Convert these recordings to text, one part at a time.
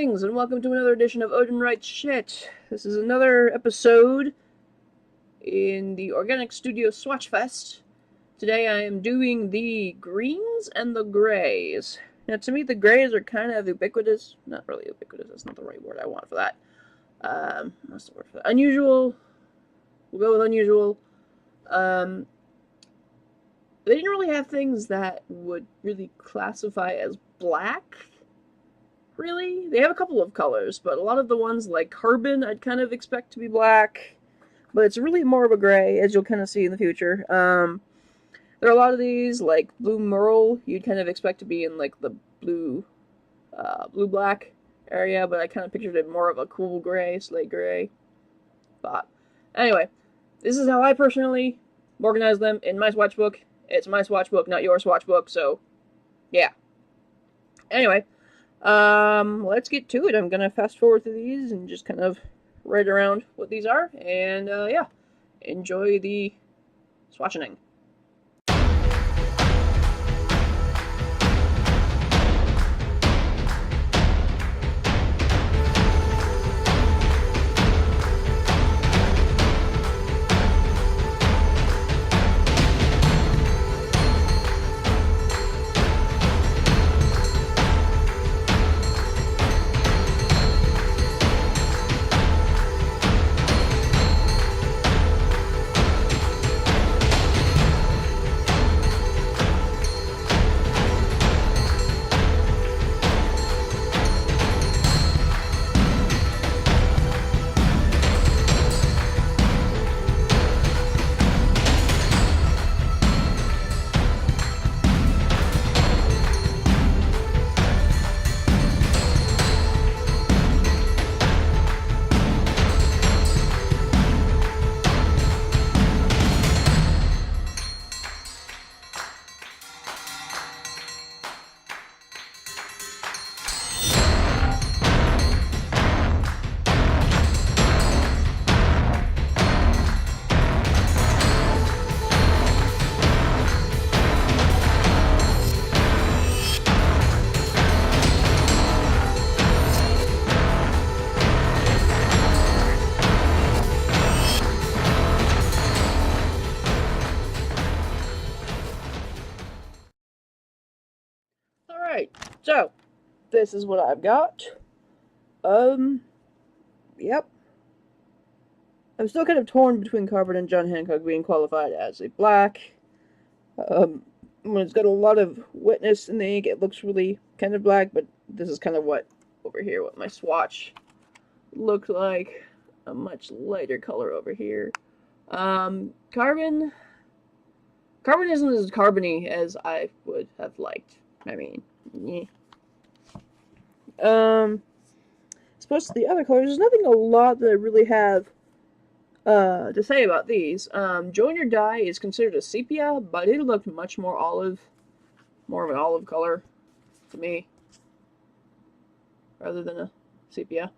Greetings and welcome to another edition of Odin Writes Shit. This is another episode in the Organics Studio Swatchfest. Today I am doing the greens and the grays. Now to me the grays are kind of ubiquitous. Not really ubiquitous, that's not the right word I want for that. What's the word for that? Unusual. We'll go with unusual. They didn't really have things that would really classify as black. Really? They have a couple of colors, but a lot of the ones like carbon I'd kind of expect to be black. But it's really more of a gray, as you'll kind of see in the future. There are a lot of these, like blue merle, you'd kind of expect to be in like the blue-black area, but I kind of pictured it more of a cool gray, slate gray. But anyway, this is how I personally organize them in my swatch book. It's my swatch book, not your swatch book, so yeah. Anyway, let's get to it. I'm gonna fast forward through these and just kind of write around what these are, and yeah, enjoy the swatching. Alright, so this is what I've got. Yep. I'm still kind of torn between carbon and John Hancock being qualified as a black. When it's got a lot of wetness in the ink, it looks really kind of black, but this is kind of what, over here, what my swatch looked like. A much lighter color over here. Carbon isn't as carbony as I would have liked. I mean, yeah. Supposed to the other colors, there's nothing a lot that I really have to say about these. Junior dye is considered a sepia, but it looked much more olive, more of an olive color to me, rather than a sepia.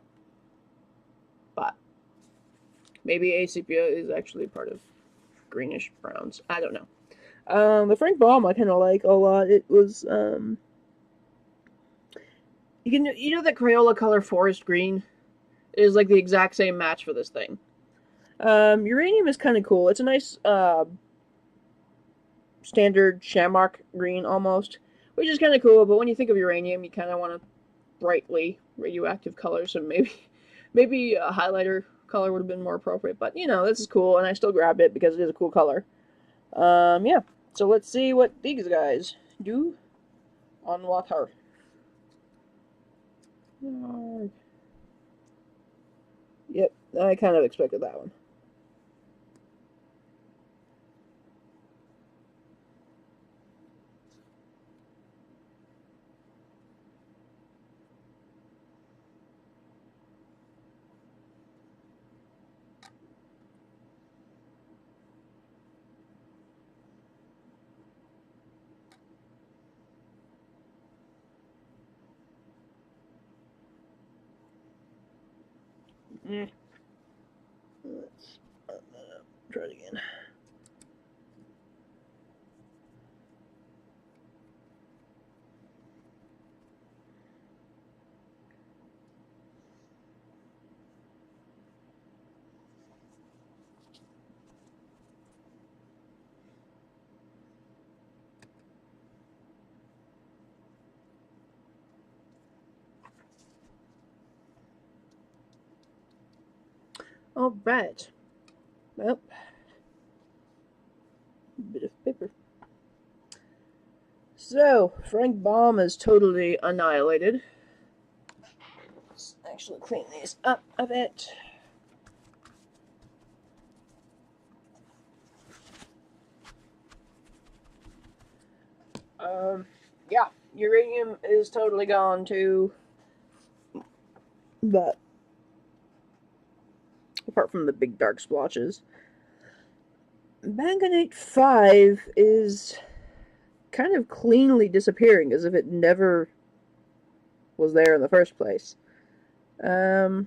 But maybe a sepia is actually part of greenish browns. I don't know. The Frank Baum I kind of like a lot. It was you know that Crayola color forest green? It is like the exact same match for this thing. Uranium is kind of cool. It's a nice standard shamrock green almost, which is kind of cool. But when you think of uranium, you kind of want a brightly radioactive color. So maybe a highlighter color would have been more appropriate. But you know, this is cool, and I still grabbed it because it is a cool color. Yeah. So let's see what these guys do on water. Yep, I kind of expected that one. Let's open that up. Try it again. Alright. Well, a bit of paper. So, Frank Baum is totally annihilated. Let's actually clean these up a bit. Yeah, uranium is totally gone too. But, apart from the big dark splotches, Manganate 5 is kind of cleanly disappearing, as if it never was there in the first place. Probably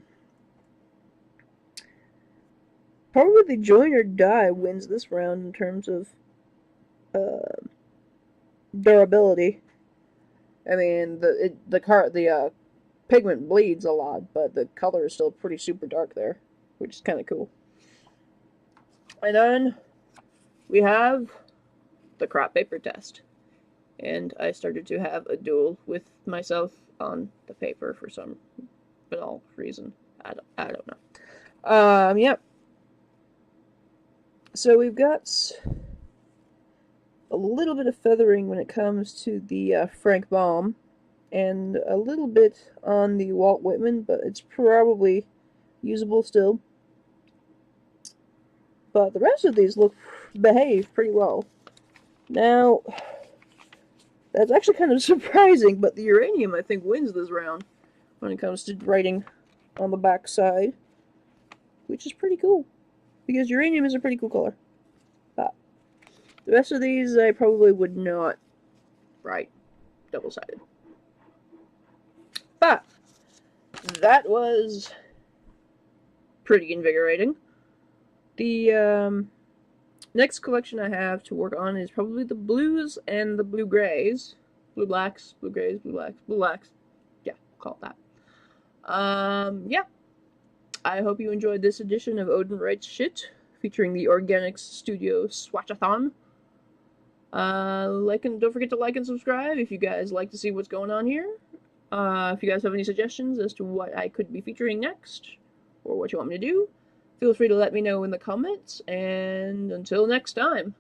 the join or die wins this round in terms of durability. I mean, the pigment bleeds a lot, but the color is still pretty super dark there, which is kind of cool. And then we have the crop paper test. And I started to have a duel with myself on the paper for some banal reason. I don't know. Yeah. So we've got a little bit of feathering when it comes to the Frank Baum, and a little bit on the Walt Whitman, but it's probably usable still. But the rest of these behave pretty well. Now, that's actually kind of surprising, but the uranium, I think, wins this round when it comes to writing on the back side, which is pretty cool, because uranium is a pretty cool color. But the rest of these, I probably would not write double-sided. But that was pretty invigorating. The next collection I have to work on is probably the blues and the blue-grays. Blue blacks, blue grays, blue blacks, blue blacks. Yeah, call it that. Yeah. I hope you enjoyed this edition of Odin Writes Shit, featuring the Organics Studio Swatchathon. Don't forget to like and subscribe if you guys like to see what's going on here. If you guys have any suggestions as to what I could be featuring next, or what you want me to do, feel free to let me know in the comments, and until next time.